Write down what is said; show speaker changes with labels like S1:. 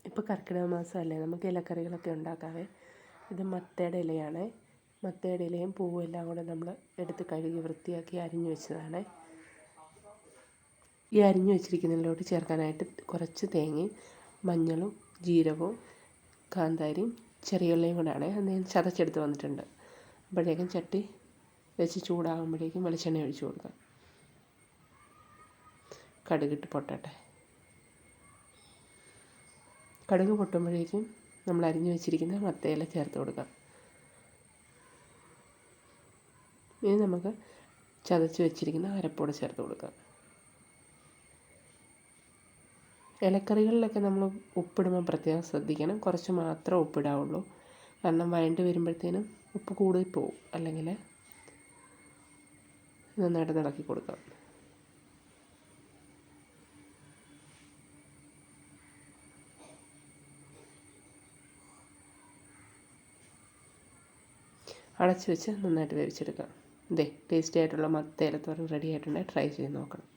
S1: ഇപ്പോൾ കർക്കിടക മാസമല്ലേ, നമുക്ക് ഇലക്കറികളൊക്കെ ഉണ്ടാക്കാവേ. ഇത് മത്തയുടെ ഇലയാണ്. മത്തയുടെ ഇലയും പൂവും എല്ലാം കൂടെ നമ്മൾ എടുത്ത് കഴുകി വൃത്തിയാക്കി അരിഞ്ഞു വെച്ചതാണ്. ഈ അരിഞ്ഞു വെച്ചിരിക്കുന്നതിലോട്ട് ചേർക്കാനായിട്ട് കുറച്ച് തേങ്ങയും മഞ്ഞളും ജീരകവും കാന്താരിയും ചെറിയ ഉള്ളിയും കൂടെയാണ്. അത് ഞാൻ ചതച്ചെടുത്ത് വന്നിട്ടുണ്ട്. അപ്പോഴേക്കും ചട്ടി വെച്ച് ചൂടാകുമ്പോഴേക്കും വെളിച്ചെണ്ണ ഒഴിച്ച് കൊടുക്കാം. കടുകിട്ട് പൊട്ടട്ടെ. കടുക് പൊട്ടുമ്പോഴേക്കും നമ്മൾ അരിഞ്ഞു വെച്ചിരിക്കുന്ന മത്തയില ചേർത്ത് കൊടുക്കാം. ഇനി നമുക്ക് ചതച്ച് വെച്ചിരിക്കുന്ന അരപ്പോടെ ചേർത്ത് കൊടുക്കാം. ഇലക്കറികളിലൊക്കെ നമ്മൾ ഉപ്പിടുമ്പോൾ പ്രത്യേകം ശ്രദ്ധിക്കണം. കുറച്ച് മാത്രമേ ഉപ്പിടാവുള്ളൂ. കാരണം വഴണ്ട് വരുമ്പോഴത്തേനും ഉപ്പ് കൂടി പോവും. അല്ലെങ്കിൽ നന്നായിട്ട് ഇളക്കി കൊടുക്കാം. അടച്ച് വെച്ച് നന്നായിട്ട് വേവിച്ചെടുക്കാം. ടേസ്റ്റി ആയിട്ടുള്ള മത്തയിലത്തോരൻ റെഡി ആയിട്ടുണ്ട്. ട്രൈ ചെയ്ത് നോക്കണം.